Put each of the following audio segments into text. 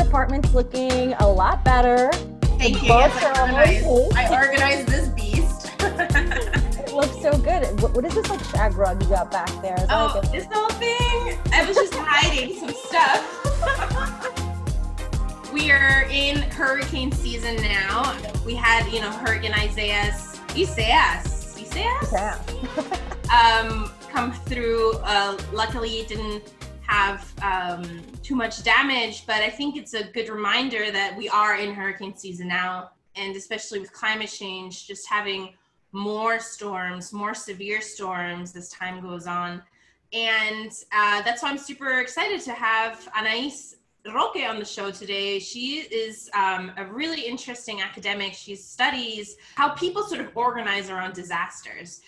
department's looking a lot better. Thank you. Yes, I organized this beast. It looks so good. What is this like shag rug you got back there? This whole thing. I was just hiding some stuff. We are in hurricane season now. We had, Hurricane Isaias come through. Luckily, it didn't have too much damage, but I think it's a good reminder that we are in hurricane season now, and especially with climate change, just having more storms, more severe storms as time goes on. And that's why I'm super excited to have Anais Roque on the show today. She is a really interesting academic. She studies how people sort of organize around disasters.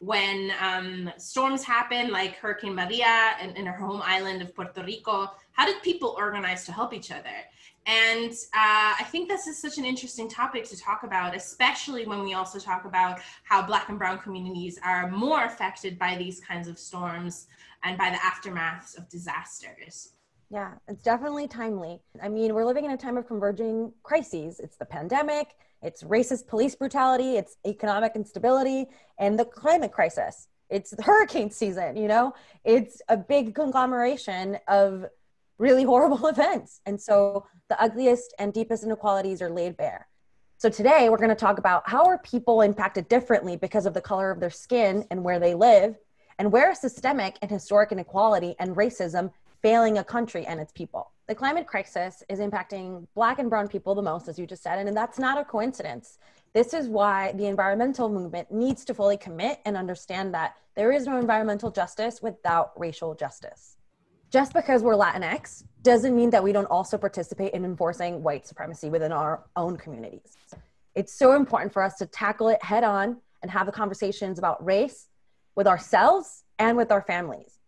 When storms happen, like Hurricane Maria in her home island of Puerto Rico, how did people organize to help each other? And I think this is such an interesting topic to talk about, especially when we also talk about how Black and Brown communities are more affected by these kinds of storms and by the aftermaths of disasters. Yeah, it's definitely timely. I mean, we're living in a time of converging crises. It's the pandemic, it's racist police brutality, it's economic instability, and the climate crisis. It's the hurricane season, It's a big conglomeration of really horrible events. And so the ugliest and deepest inequalities are laid bare. So today we're going to talk about how are people impacted differently because of the color of their skin and where they live, and where is systemic and historic inequality and racism failing a country and its people. The climate crisis is impacting Black and Brown people the most, as you just said, and that's not a coincidence. This is why the environmental movement needs to fully commit and understand that there is no environmental justice without racial justice. Just because we're Latinx doesn't mean that we don't also participate in enforcing white supremacy within our own communities. It's so important for us to tackle it head on and have the conversations about race with ourselves and with our families.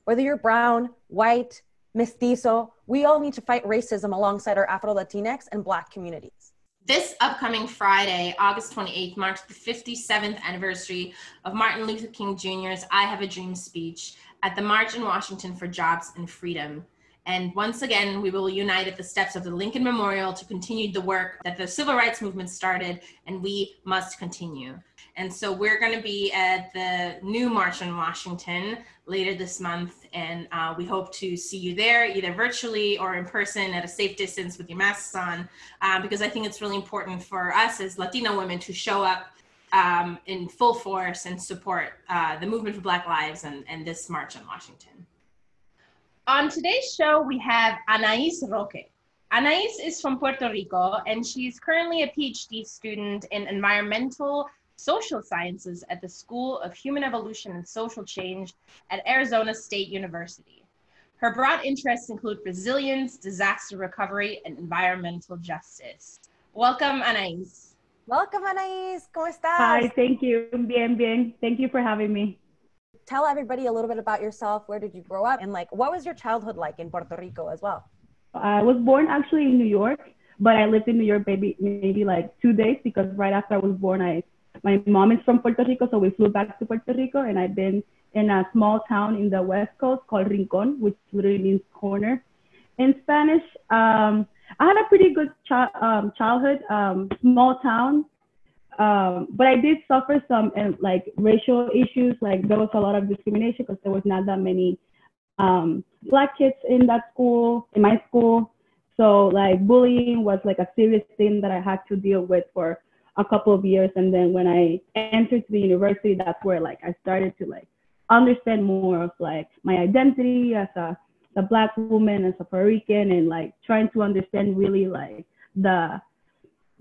Whether you're brown, white, mestizo, we all need to fight racism alongside our Afro-Latinx and Black communities. This upcoming Friday, August 28th, marks the 57th anniversary of Martin Luther King Jr.'s I Have a Dream speech at the March in Washington for Jobs and Freedom. And once again, we will unite at the steps of the Lincoln Memorial to continue the work that the civil rights movement started, and we must continue. And so we're going to be at the new March in Washington later this month, and we hope to see you there, either virtually or in person at a safe distance with your masks on, because I think it's really important for us as Latina women to show up in full force and support the movement for Black lives and this March in Washington. On today's show, we have Anais Roque. Anais is from Puerto Rico, and she's currently a PhD student in environmental social sciences at the School of Human Evolution and Social Change at Arizona State University. Her broad interests include resilience, disaster recovery, and environmental justice. Welcome, Anais. Welcome, Anais. ¿Cómo estás? Hi, thank you. Bien, bien. Thank you for having me. Tell everybody a little bit about yourself. Where did you grow up? And what was your childhood like in Puerto Rico as well? I was born actually in New York, but I lived in New York maybe like 2 days, because right after I was born, my mom is from Puerto Rico, so we flew back to Puerto Rico, and I've been in a small town in the West Coast called Rincon, which literally means corner in Spanish. I had a pretty good childhood, small town. But I did suffer some racial issues. Like there was a lot of discrimination because there was not that many Black kids in my school. So bullying was a serious thing that I had to deal with for a couple of years. And then when I entered the university, that's where I started to understand more of my identity as a Black woman, as a Puerto Rican, and trying to understand really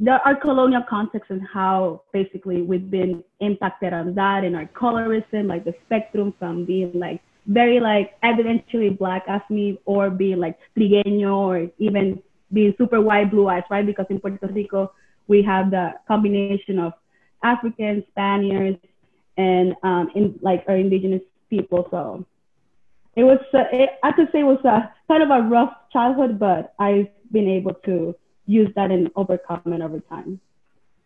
our colonial context and how basically we've been impacted on that, and our colorism, the spectrum from being very evidentially Black as me, or being trigueño, or even being super white, blue eyes, right? Because in Puerto Rico, we have the combination of Africans, Spaniards, and our indigenous people. So it was, I could say it was kind of a rough childhood, but I've been able to use that and overcome it over time.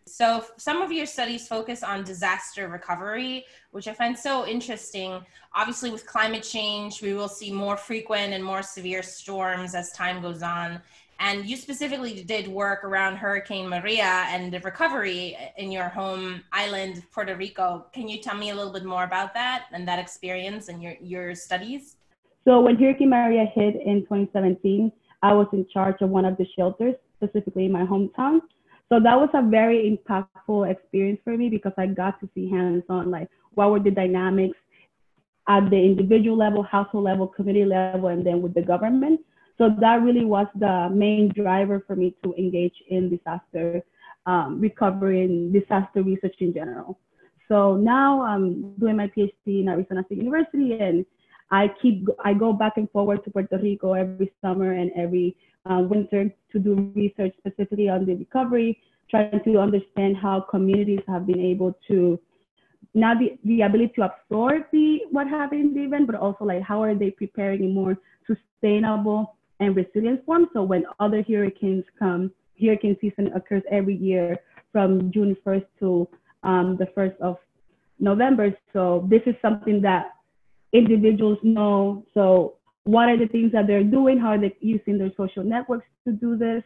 So some of your studies focus on disaster recovery, which I find so interesting. Obviously, with climate change, we will see more frequent and more severe storms as time goes on. And you specifically did work around Hurricane Maria and the recovery in your home island, Puerto Rico. Can you tell me a little bit more about that and that experience and your studies? So when Hurricane Maria hit in 2017, I was in charge of one of the shelters, specifically in my hometown. So that was a very impactful experience for me because I got to see hands-on, like what were the dynamics at the individual level, household level, community level, and then with the government. So that really was the main driver for me to engage in disaster recovery and disaster research in general. So now I'm doing my PhD in Arizona State University, and I go back and forward to Puerto Rico every summer and every winter to do research specifically on the recovery, trying to understand how communities have been able to not the ability to absorb what happened in the event, but also like how are they preparing in more sustainable and resilient form. So when other hurricanes come, hurricane season occurs every year from June 1st to the 1st of November. So this is something that individuals know. So what are the things that they're doing? How are they using their social networks to do this?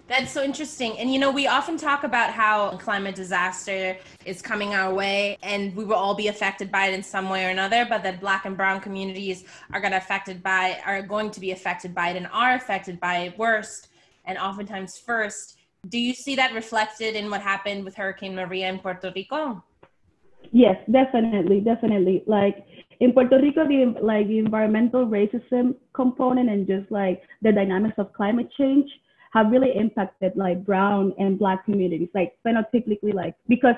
That's so interesting. And, we often talk about how climate disaster is coming our way and we will all be affected by it in some way or another, but that Black and Brown communities are going to be affected by it and are affected by it worst and oftentimes first. Do you see that reflected in what happened with Hurricane Maria in Puerto Rico? Yes, definitely. Like in Puerto Rico, the environmental racism component and just like the dynamics of climate change have really impacted like Brown and Black communities, like phenotypically, like, because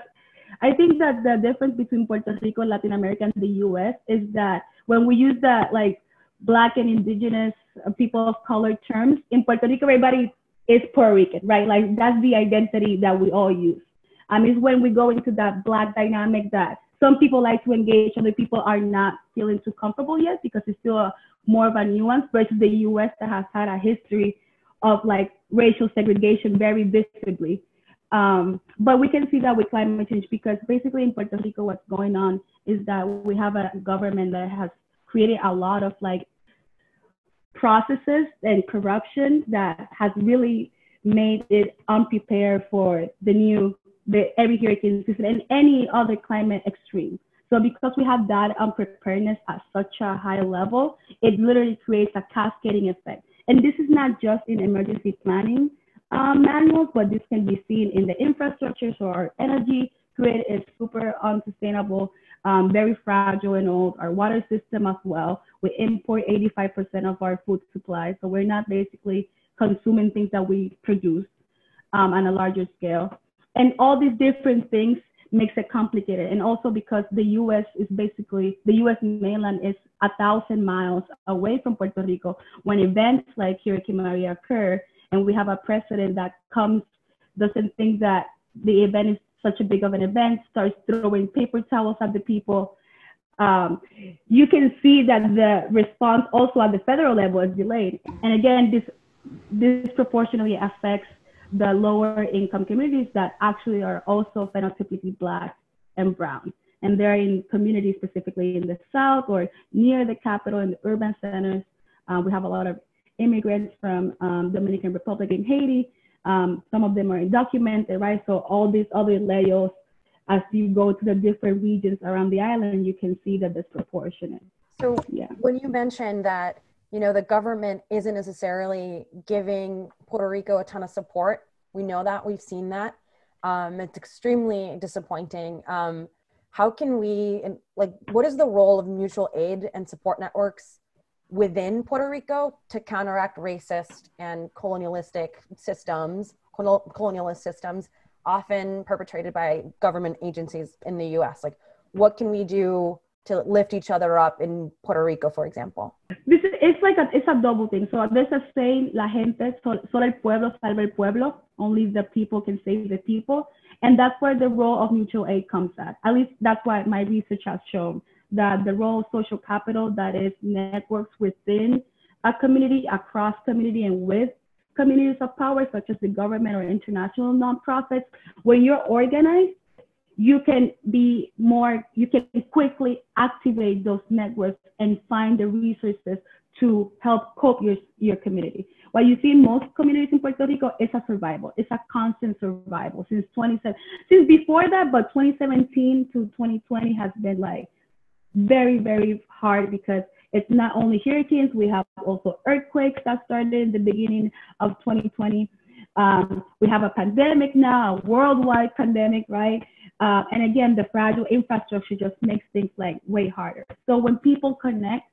I think that the difference between Puerto Rico, Latin America, and the US is that when we use that like Black and Indigenous people of color terms, in Puerto Rico, everybody is Puerto Rican, right? Like that's the identity that we all use. It's when we go into that Black dynamic that some people like to engage, other people are not feeling too comfortable yet because it's still more of a nuance versus the US that has had a history of like racial segregation very visibly. But we can see that with climate change because basically in Puerto Rico, what's going on is that we have a government that has created a lot of like processes and corruption that has really made it unprepared for every hurricane season and any other climate extreme. So because we have that unpreparedness at such a high level, it literally creates a cascading effect. And this is not just in emergency planning manuals, but this can be seen in the infrastructure. So our energy grid is super unsustainable, very fragile and old. Our water system as well. We import 85% of our food supply. So we're not basically consuming things that we produce on a larger scale. And all these different things makes it complicated. And also because the US mainland is 1,000 miles away from Puerto Rico, when events like Hurricane Maria occur, and we have a president that doesn't think that the event is such a big of an event, starts throwing paper towels at the people, you can see that the response also at the federal level is delayed. And again, this disproportionately affects the lower income communities that actually are also phenotypically Black and Brown. And they're in communities specifically in the South or near the capital in the urban centers. We have a lot of immigrants from Dominican Republic and Haiti. Some of them are undocumented, right? So all these other layers, as you go to the different regions around the island, you can see that disproportionate. So yeah. When you mentioned that, the government isn't necessarily giving Puerto Rico a ton of support, we know that, we've seen that. It's extremely disappointing. How can what is the role of mutual aid and support networks within Puerto Rico to counteract racist and colonialist systems, often perpetrated by government agencies in the US? Like, what can we do to lift each other up in Puerto Rico, for example? It's a double thing. So there's a saying, la gente, solo el pueblo salva el pueblo, only the people can save the people. And that's where the role of mutual aid comes at least that's what my research has shown, that the role of social capital, that is networks within a community, across community, and with communities of power, such as the government or international nonprofits, when you're organized, you can quickly activate those networks and find the resources to help cope your community. What you see in most communities in Puerto Rico is a survival. It's a constant survival since before that, but 2017 to 2020 has been like very, very hard because it's not only hurricanes, we have also earthquakes that started in the beginning of 2020. We have a pandemic now, a worldwide pandemic, right? And again, the fragile infrastructure just makes things like way harder. So when people connect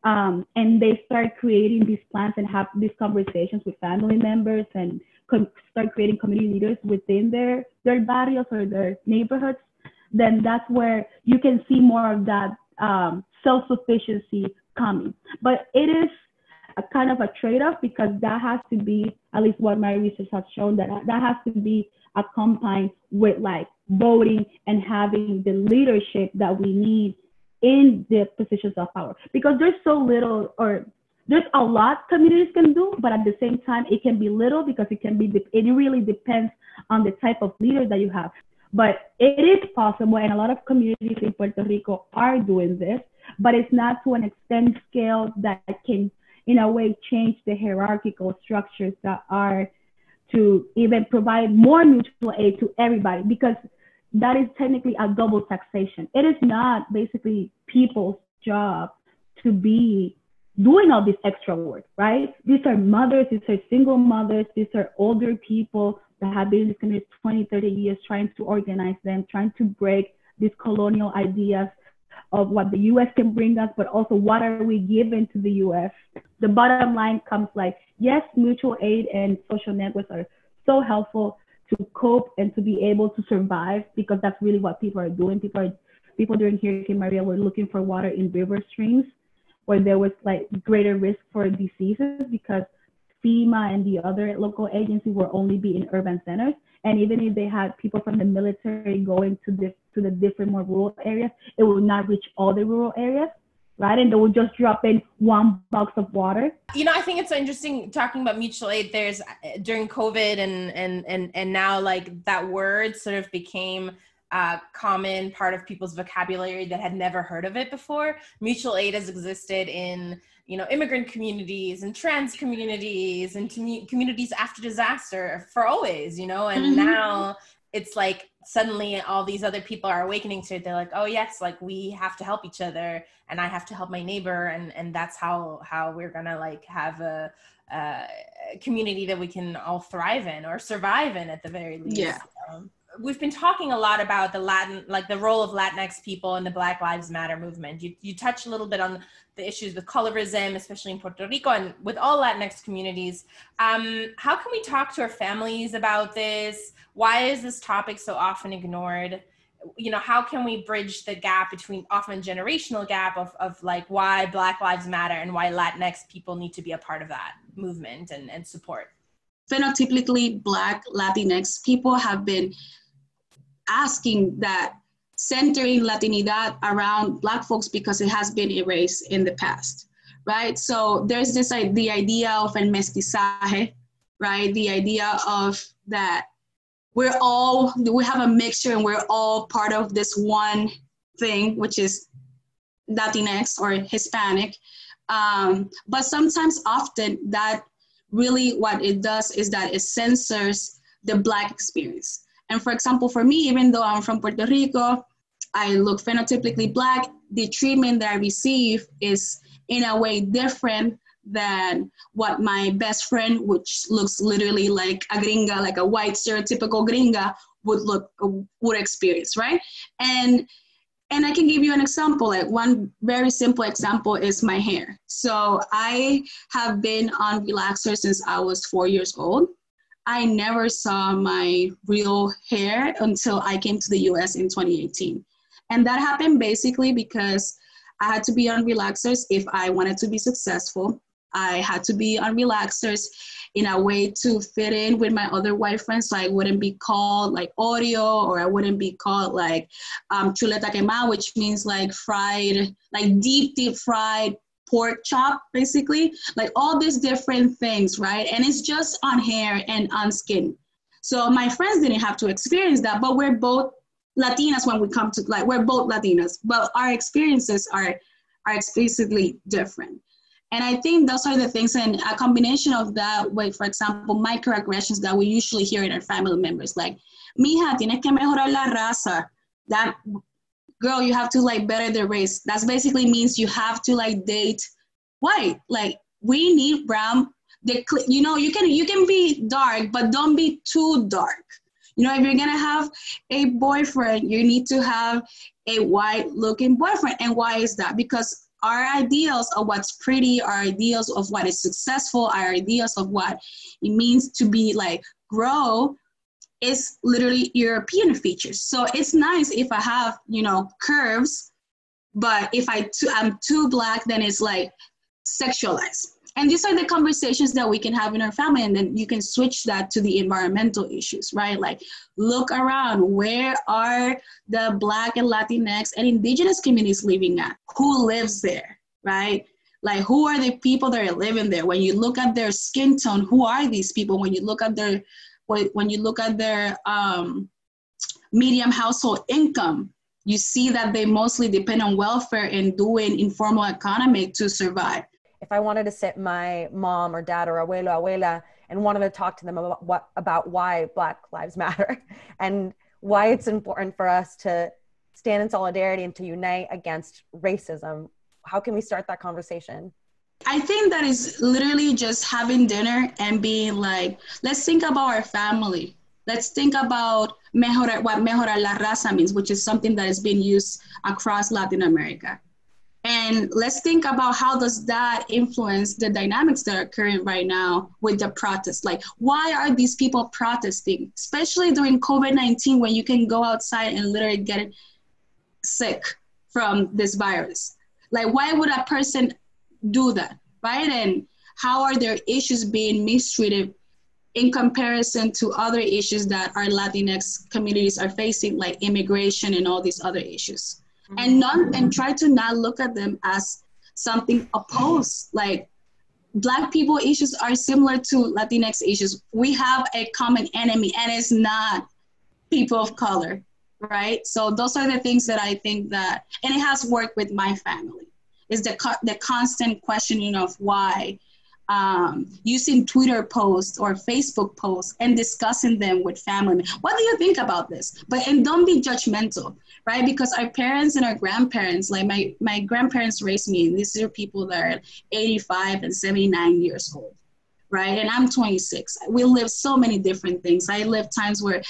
and they start creating these plans and have these conversations with family members and start creating community leaders within their barrios or their neighborhoods, then that's where you can see more of that self-sufficiency coming. But it is a kind of a trade-off because that has to be, at least what my research has shown, that has to be accompanied with like voting and having the leadership that we need in the positions of power. Because there's so little, or there's a lot communities can do, but at the same time, it can be little because it really depends on the type of leader that you have. But it is possible, and a lot of communities in Puerto Rico are doing this, but it's not to an extent scale that can, in a way, change the hierarchical structures that are to even provide more mutual aid to everybody, because that is technically a double taxation. It is not basically people's job to be doing all this extra work, right? These are mothers, these are single mothers, these are older people that have been in this community 20, 30 years trying to organize them, trying to break these colonial ideas of what the U.S. can bring us, but also what are we giving to the U.S. The bottom line comes like, yes, mutual aid and social networks are so helpful to cope and to be able to survive, because that's really what people are doing. People during Hurricane Maria were looking for water in river streams where there was like greater risk for diseases, because FEMA and the other local agencies will only be in urban centers. And even if they had people from the military going to the different more rural areas, it will not reach all the rural areas, right? And they will just drop in one box of water. You know, I think it's so interesting talking about mutual aid. There's during COVID and now like that word sort of became a common part of people's vocabulary that had never heard of it before. Mutual aid has existed in, you know, immigrant communities and trans communities and communities after disaster for always, you know, and now it's like suddenly all these other people are awakening to it. They're like, oh yes, like we have to help each other and I have to help my neighbor. And that's how we're gonna like have a community that we can all thrive in or survive in at the very least. Yeah. We've been talking a lot about the role of Latinx people in the Black Lives Matter movement. You touched a little bit on the issues with colorism, especially in Puerto Rico and with all Latinx communities. How can we talk to our families about this? Why is this topic so often ignored? You know, how can we bridge the gap between, often generational gap of like why Black Lives Matter and why Latinx people need to be a part of that movement and support? Phenotypically Black Latinx people have been asking that, centering Latinidad around Black folks because it has been erased in the past, right? So there's the idea of el mestizaje, right? The idea of that we have a mixture and we're all part of this one thing, which is Latinx or Hispanic. But sometimes often that really what it does is that it censors the Black experience. And for example, for me, even though I'm from Puerto Rico, I look phenotypically Black, the treatment that I receive is in a way different than what my best friend, which looks literally like a gringa, like a white stereotypical gringa would experience, right? And I can give you an example, like one very simple example is my hair. So I have been on relaxers since I was 4 years old. I never saw my real hair until I came to the US in 2018. And that happened basically because I had to be on relaxers if I wanted to be successful. I had to be on relaxers in a way to fit in with my other white friends, so I wouldn't be called like Oreo, or I wouldn't be called like chuleta quemada, which means like fried, like deep fried pork chop, basically, like all these different things, right? And it's just on hair and on skin. So my friends didn't have to experience that, but we're both Latinas when we come to, like, we're both Latinas, but our experiences are explicitly different. And I think those are the things, and a combination of that with, for example, microaggressions that we usually hear in our family members, like, mija, tienes que mejorar la raza. That, girl, you have to like better the race. That basically means you have to like date white. Like, we need brown. You know, you can be dark, but don't be too dark. You know, if you're gonna have a boyfriend, you need to have a white looking boyfriend. And why is that? Because our ideals of what's pretty, our ideals of what is successful, our ideals of what it means to be like grow is literally European features. So it's nice if I have, you know, curves, but if I'm too black, then it's like sexualized. And these are the conversations that we can have in our family. And then you can switch that to the environmental issues, right? Like, look around, where are the Black and Latinx and indigenous communities living at? Who lives there, right? Like, who are the people that are living there? When you look at their skin tone, who are these people? When you look at their median household income, you see that they mostly depend on welfare and doing informal economy to survive. If I wanted to sit my mom or dad or abuela and wanted to talk to them about why Black lives matter and why it's important for us to stand in solidarity and to unite against racism, how can we start that conversation? I think that is literally just having dinner and being like, let's think about our family. Let's think about what mejorar la raza means, which is something that is being used across Latin America. And let's think about how does that influence the dynamics that are occurring right now with the protests. Like, why are these people protesting, especially during COVID-19, when you can go outside and literally get sick from this virus? Like, why would a person do that, right? And how are their issues being mistreated in comparison to other issues that our Latinx communities are facing, like immigration and all these other issues? And try to not look at them as something opposed. Like, Black people issues are similar to Latinx issues. We have a common enemy, and it's not people of color, right? So those are the things that I think that, and it has worked with my family, is the constant questioning of why, using Twitter posts or Facebook posts and discussing them with family. What do you think about this? And don't be judgmental, right? Because our parents and our grandparents, like my grandparents raised me, and these are people that are 85 and 79 years old, right? And I'm 26. We lived so many different things. They lived times where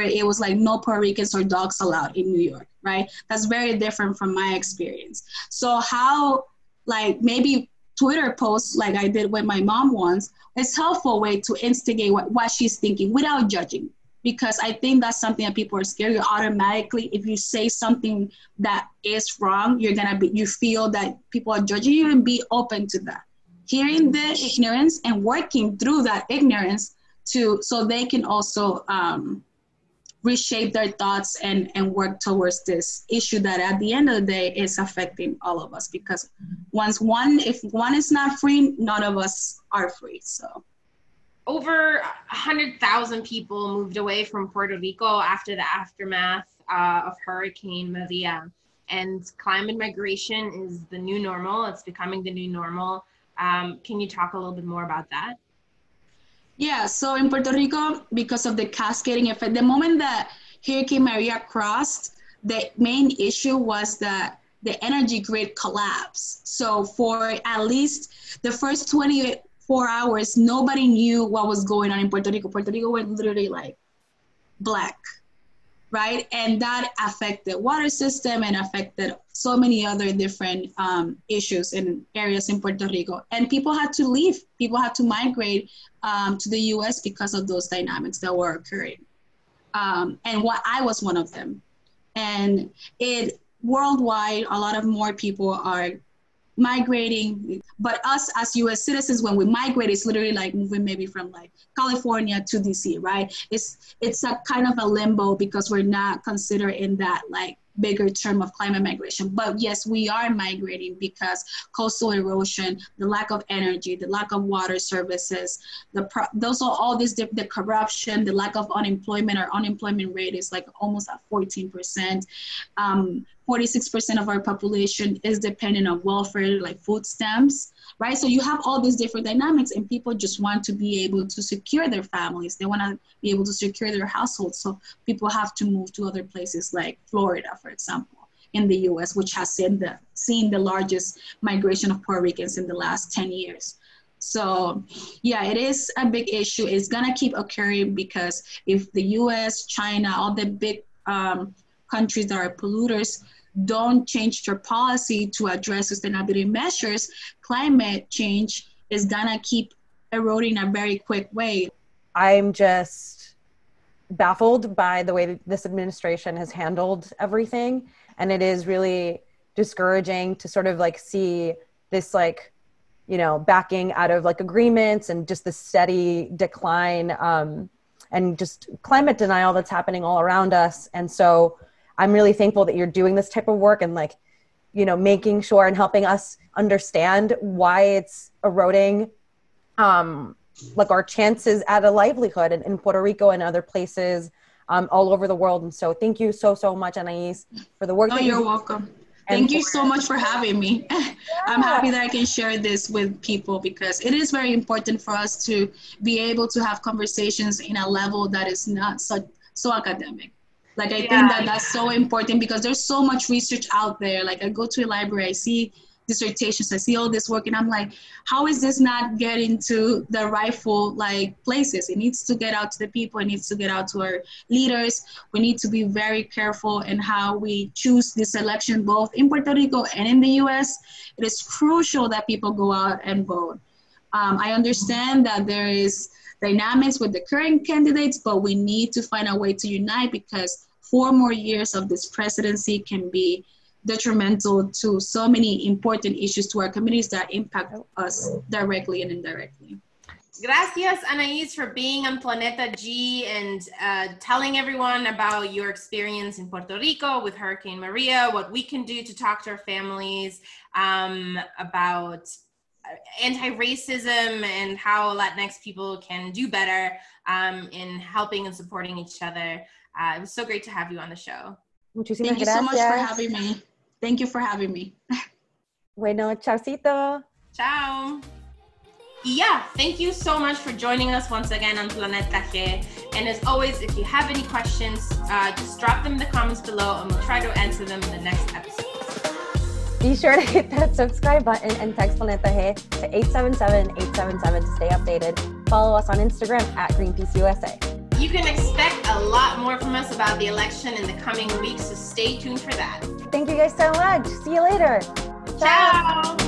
it was like no Puerto Ricans or dogs allowed in New York, right? That's very different from my experience. So how, like, maybe Twitter posts like I did with my mom once, it's a helpful way to instigate what she's thinking without judging. Because I think that's something that people are scared of. Automatically, if you say something that is wrong, you feel that people are judging you, and be open to that. Hearing the ignorance and working through that ignorance so they can also reshape their thoughts and work towards this issue that at the end of the day is affecting all of us. Because if one is not free, none of us are free. So over 100,000 people moved away from Puerto Rico after the aftermath of Hurricane Maria. And climate migration is the new normal. It's becoming the new normal. Can you talk a little bit more about that? Yeah, so in Puerto Rico, because of the cascading effect, the moment that Hurricane Maria crossed, the main issue was that the energy grid collapsed. So for at least the first 24 hours, nobody knew what was going on in Puerto Rico. Puerto Rico went literally like black, right? And that affected water system and affected so many other different issues in areas in Puerto Rico. And people had to leave. People had to migrate to the US because of those dynamics that were occurring. And I was one of them. And worldwide, a lot of more people are migrating. But us as US citizens, when we migrate, it's literally like moving maybe from like California to DC, right? It's a kind of a limbo because we're not considered in that like bigger term of climate migration. But yes, we are migrating because coastal erosion, the lack of energy, the lack of water services, those are all this, the corruption, the lack of unemployment. Our unemployment rate is like almost at 14%. 46% of our population is dependent on welfare, like food stamps, right? So you have all these different dynamics, and people just want to be able to secure their families. They want to be able to secure their households. So people have to move to other places like Florida, for example, in the US, which has seen the largest migration of Puerto Ricans in the last 10 years. So yeah, it is a big issue. It's gonna keep occurring because if the US, China, all the big countries that are polluters don't change their policy to address sustainability measures, climate change is gonna keep eroding in a very quick way. I'm just baffled by the way this administration has handled everything. And it is really discouraging to sort of like see this like, you know, backing out of like agreements and just the steady decline and just climate denial that's happening all around us. And so I'm really thankful that you're doing this type of work and like, you know, making sure and helping us understand why it's eroding like our chances at a livelihood in Puerto Rico and other places all over the world. And so thank you so much, Anais, for the work. Oh, you're welcome. Thank you so much for having me. Yeah. I'm happy that I can share this with people because it is very important for us to be able to have conversations in a level that is not so academic. Like, I think that that's so important because there's so much research out there. Like, I go to a library, I see dissertations, I see all this work, and I'm like, how is this not getting to the rightful, like, places? It needs to get out to the people. It needs to get out to our leaders. We need to be very careful in how we choose this election, both in Puerto Rico and in the US. It is crucial that people go out and vote. I understand that there is dynamics with the current candidates, but we need to find a way to unite because 4 more years of this presidency can be detrimental to so many important issues to our communities that impact us directly and indirectly. Gracias, Anais, for being on Planeta G and telling everyone about your experience in Puerto Rico with Hurricane Maria, what we can do to talk to our families about anti-racism and how Latinx people can do better in helping and supporting each other. It was so great to have you on the show. Thank you so much for having me. Thank you for having me. Bueno, chaucito. Ciao. Yeah, thank you so much for joining us once again on Planeta G. And as always, if you have any questions, just drop them in the comments below and we'll try to answer them in the next episode. Be sure to hit that subscribe button and text Planeta G to 877-877 to stay updated. Follow us on Instagram at Greenpeace USA. You can expect a lot more from us about the election in the coming weeks, so stay tuned for that. Thank you guys so much. See you later. Ciao.